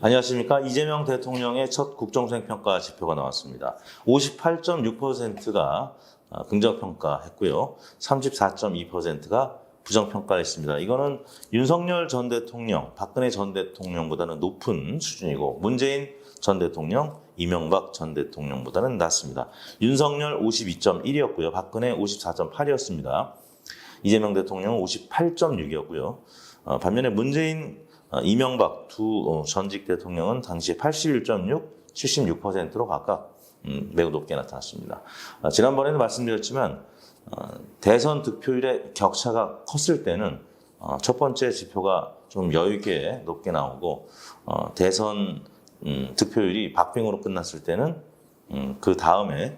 안녕하십니까. 이재명 대통령의 첫 국정수행평가 지표가 나왔습니다. 58.6%가 긍정평가했고요. 34.2%가 부정평가했습니다. 이거는 윤석열 전 대통령, 박근혜 전 대통령보다는 높은 수준이고 문재인 전 대통령, 이명박 전 대통령보다는 낮습니다. 윤석열 52.1이었고요. 박근혜 54.8이었습니다. 이재명 대통령은 58.6이었고요. 반면에 문재인, 이명박 두 전직 대통령은 당시에 81.6, 76%로 각각 매우 높게 나타났습니다. 지난번에도 말씀드렸지만 대선 득표율의 격차가 컸을 때는 첫 번째 지표가 좀 여유 있게 높게 나오고 대선 득표율이 박빙으로 끝났을 때는 그 다음에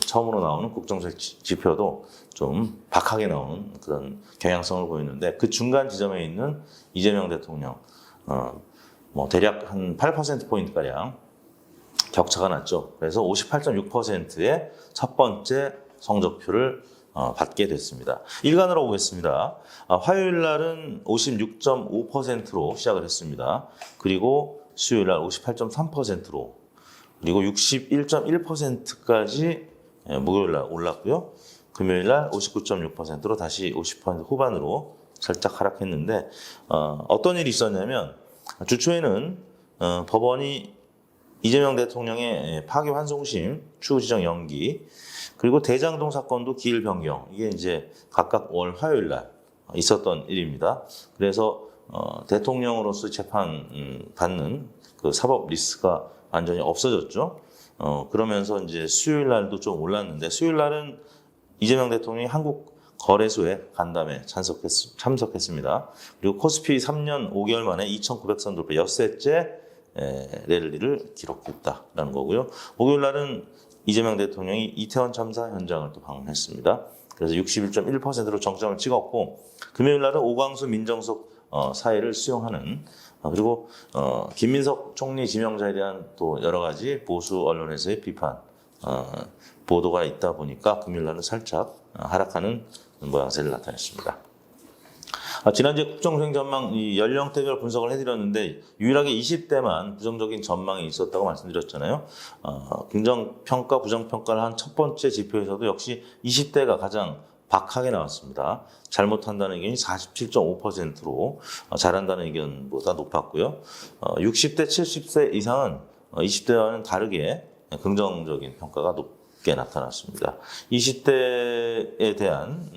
처음으로 나오는 국정수행 지표도 좀 박하게 나오는 그런 경향성을 보이는데 그 중간 지점에 있는 이재명 대통령 대략 한 8%포인트가량 격차가 났죠. 그래서 58.6%의 첫 번째 성적표를 받게 됐습니다. 일간으로 보겠습니다. 화요일 날은 56.5%로 시작을 했습니다. 그리고 수요일 날 58.3%로 그리고 61.1%까지 목요일 날 올랐고요. 금요일 날 59.6%로 다시 50% 후반으로 살짝 하락했는데 어떤 일이 있었냐면 주초에는 법원이 이재명 대통령의 파기환송심 추후 지정 연기 그리고 대장동 사건도 기일 변경 이게 이제 각각 월 화요일 날 있었던 일입니다. 그래서 대통령으로서 재판 받는 그 사법 리스크가 완전히 없어졌죠. 그러면서 이제 수요일 날도 좀 올랐는데 수요일 날은 이재명 대통령이 한국거래소에 간담회 참석했습니다. 그리고 코스피 3년 5개월 만에 2,900선 돌파 엿새째 랠리를 기록했다라는 거고요. 목요일 날은 이재명 대통령이 이태원 참사 현장을 또 방문했습니다. 그래서 61.1%로 정점을 찍었고 금요일 날은 오광수 민정수석 사의를 수용하는 그리고 김민석 총리 지명자에 대한 또 여러 가지 보수 언론에서의 비판 보도가 있다 보니까 금요일 날은 살짝 하락하는 모양새를 나타냈습니다. 지난주에 국정수행 전망 연령대별 분석을 해드렸는데 유일하게 20대만 부정적인 전망이 있었다고 말씀드렸잖아요. 긍정평가, 부정평가를 한 첫 번째 지표에서도 역시 20대가 가장 박하게 나왔습니다. 잘못한다는 의견이 47.5%로 잘한다는 의견보다 높았고요. 60대, 70세 이상은 20대와는 다르게 긍정적인 평가가 높게 나타났습니다. 20대에 대한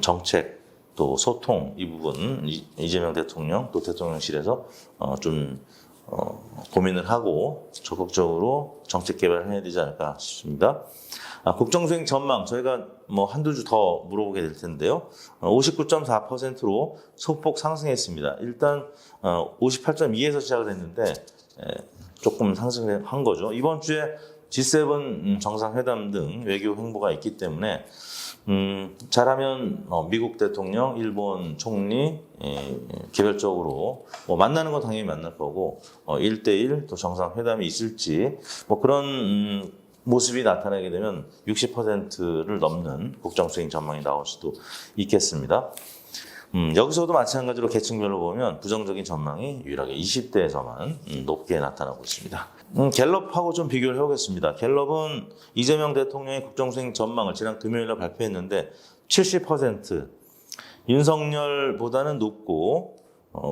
정책 또 소통 이 부분 이재명 대통령 또 대통령실에서 좀 고민을 하고 적극적으로 정책 개발을 해야 되지 않을까 싶습니다. 국정수행 전망 저희가 한두 주 더 물어보게 될 텐데요. 59.4%로 소폭 상승했습니다. 일단 58.2에서 시작을 했는데 조금 상승한 거죠. 이번 주에 G7 정상회담 등 외교 행보가 있기 때문에 잘하면 미국 대통령, 일본 총리 개별적으로 만나는 건 당연히 만날 거고 1대1 또 정상회담이 있을지 그런 모습이 나타나게 되면 60%를 넘는 국정수행 전망이 나올 수도 있겠습니다. 여기서도 마찬가지로 계층별로 보면 부정적인 전망이 유일하게 20대에서만 높게 나타나고 있습니다. 갤럽하고 좀 비교를 해보겠습니다. 갤럽은 이재명 대통령의 국정수행 전망을 지난 금요일에 발표했는데 70% 윤석열보다는 높고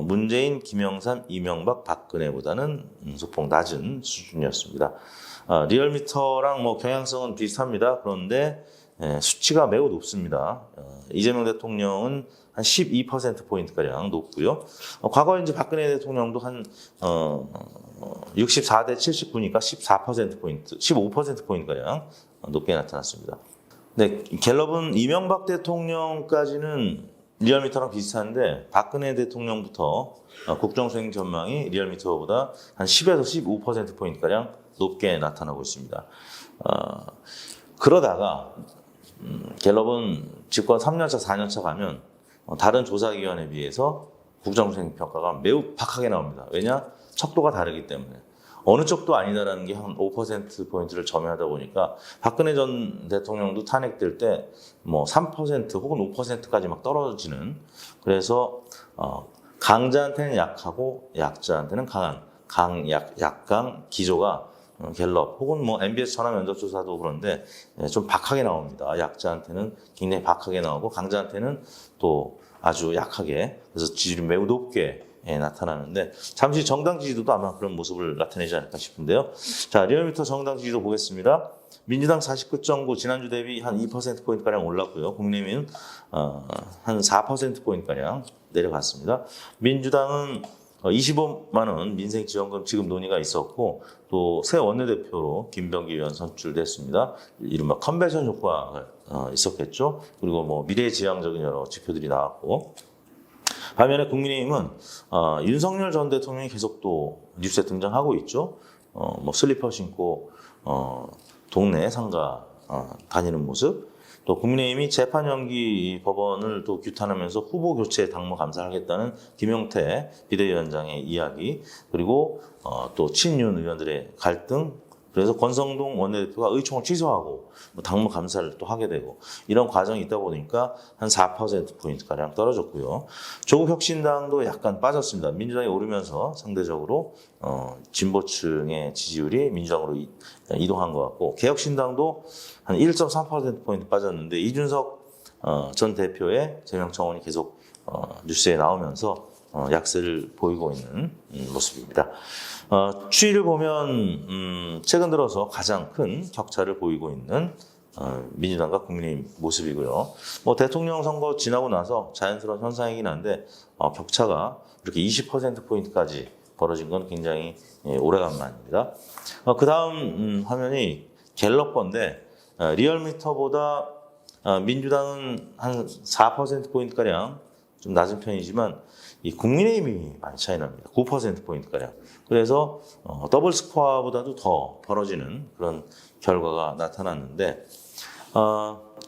문재인, 김영삼, 이명박, 박근혜보다는 소폭 낮은 수준이었습니다. 리얼미터랑 경향성은 비슷합니다. 그런데 수치가 매우 높습니다. 이재명 대통령은 한 12%포인트가량 높고요. 과거에 이제 박근혜 대통령도 한 64대 79니까 14%포인트, 15%포인트가량 높게 나타났습니다. 네, 갤럽은 이명박 대통령까지는 리얼미터랑 비슷한데 박근혜 대통령부터 국정수행 전망이 리얼미터보다 한 10에서 15%포인트가량 높게 나타나고 있습니다. 그러다가 갤럽은 집권 3년차, 4년차 가면 다른 조사기관에 비해서 국정수행 평가가 매우 박하게 나옵니다. 왜냐? 척도가 다르기 때문에. 어느 쪽도 아니다라는 게 한 5%포인트를 점유하다 보니까 박근혜 전 대통령도 탄핵될 때 3% 혹은 5%까지 막 떨어지는 그래서 강자한테는 약하고 약자한테는 강한 약강, 기조가 갤럽 혹은 뭐 MBS 전화 면접 조사도 그런데 좀 박하게 나옵니다. 약자한테는 굉장히 박하게 나오고 강자한테는 또 아주 약하게, 그래서 지지율이 매우 높게 나타나는데, 잠시 정당 지지도도 아마 그런 모습을 나타내지 않을까 싶은데요. 자, 리얼미터 정당 지지도 보겠습니다. 민주당 49.9, 지난주 대비 한 2%포인트가량 올랐고요. 국민의힘은 한 4%포인트가량 내려갔습니다. 민주당은 25만 원 민생지원금 지급 논의가 있었고, 또 새 원내대표로 김병기 의원 선출됐습니다. 이른바 컨벤션 효과가 있었겠죠. 그리고 뭐 미래지향적인 여러 지표들이 나왔고, 반면에 국민의힘은 윤석열 전 대통령이 계속 또 뉴스에 등장하고 있죠. 뭐 슬리퍼 신고 동네 상가 다니는 모습. 또 국민의힘이 재판 연기 법원을 또 규탄하면서 후보 교체 당무 감사를 하겠다는 김용태 비대위원장의 이야기, 그리고 또 친윤 의원들의 갈등, 그래서 권성동 원내대표가 의총을 취소하고 뭐 당무 감사를 또 하게 되고, 이런 과정이 있다 보니까 한 4%포인트가량 떨어졌고요. 조국혁신당도 약간 빠졌습니다. 민주당이 오르면서 상대적으로 진보층의 지지율이 민주당으로 이동한 것 같고, 개혁신당도 한 1.3%포인트 빠졌는데, 이준석 전 대표의 제명 청원이 계속 뉴스에 나오면서 약세를 보이고 있는 모습입니다. 추이를 보면 최근 들어서 가장 큰 격차를 보이고 있는 민주당과 국민의힘 모습이고요. 뭐 대통령 선거 지나고 나서 자연스러운 현상이긴 한데 격차가 이렇게 20%포인트까지 벌어진 건 굉장히 오래간만입니다. 그 다음 화면이 갤럽 건데, 리얼미터보다 민주당은 한 4%포인트가량 좀 낮은 편이지만, 이 국민의힘이 많이 차이 납니다. 9%포인트가량. 그래서 더블 스코어보다도 더 벌어지는 그런 결과가 나타났는데,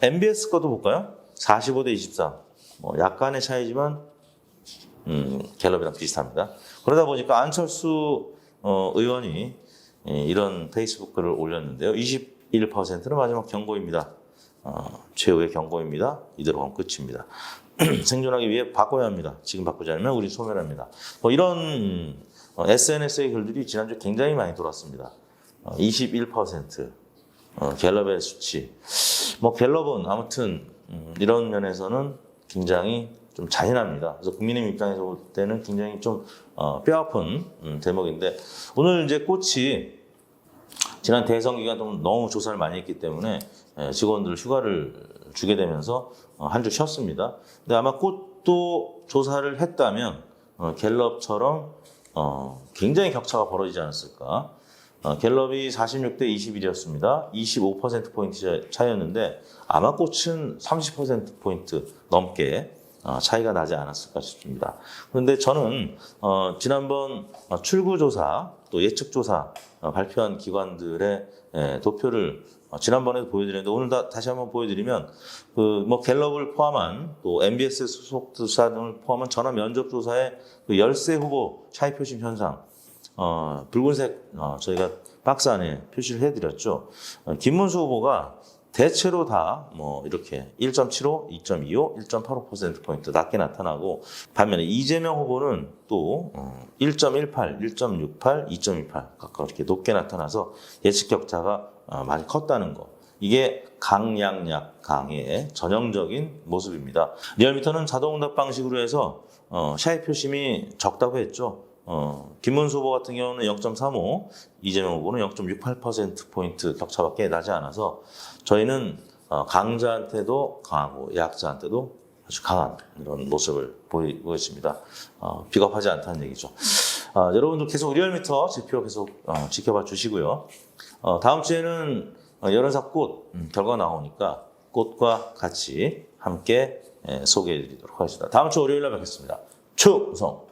MBS 것도 볼까요? 45대 23. 약간의 차이지만 갤럽이랑 비슷합니다. 그러다 보니까 안철수 의원이 이런 페이스북 글을 올렸는데요. 21%는 마지막 경고입니다. 최후의 경고입니다. 이대로 가면 끝입니다. 생존하기 위해 바꿔야 합니다. 지금 바꾸지 않으면 우리 소멸합니다. 이런 SNS의 글들이 지난주에 굉장히 많이 돌았습니다. 21% 갤럽의 수치. 갤럽은 아무튼 이런 면에서는 굉장히 좀 잔인합니다. 그래서 국민의힘 입장에서 볼 때는 굉장히 좀 뼈아픈 대목인데, 오늘 이제 꽃이 지난 대선 기간 동안 너무 조사를 많이 했기 때문에 직원들 휴가를 주게 되면서 한 주 쉬었습니다. 근데 아마 꽃도 조사를 했다면 갤럽처럼 굉장히 격차가 벌어지지 않았을까. 갤럽이 46대 21이었습니다. 25%포인트 차이였는데, 아마 꽃은 30%포인트 넘게 차이가 나지 않았을까 싶습니다. 그런데 저는 지난번 출구조사 또 예측조사 발표한 기관들의 도표를 지난번에도 보여드렸는데, 오늘 다시 한번 보여드리면, 갤럽을 포함한 또 MBS 소속 조사 등을 포함한 전화 면접 조사의 그 열세 후보 차이 표심 현상, 붉은색 저희가 박스 안에 표시를 해드렸죠. 김문수 후보가 대체로 다 이렇게 1.75, 2.25, 1.85%포인트 낮게 나타나고, 반면에 이재명 후보는 또 1.18, 1.68, 2.28 각각 이렇게 높게 나타나서 예측 격차가 많이 컸다는 거. 이게 강의 전형적인 모습입니다. 리얼미터는 자동응답 방식으로 해서 샤이 표심이 적다고 했죠. 김문수 후보 같은 경우는 0.35, 이재명 후보는 0.68%포인트 격차밖에 나지 않아서, 저희는 강자한테도 강하고 약자한테도 아주 강한 이런 모습을 보이고 있습니다. 비겁하지 않다는 얘기죠. 여러분들 계속 리얼미터 지표 계속 지켜봐 주시고요. 다음 주에는 여론사 꽃 결과 나오니까 꽃과 같이 함께 소개해 드리도록 하겠습니다. 다음 주 월요일에 뵙겠습니다. 충성!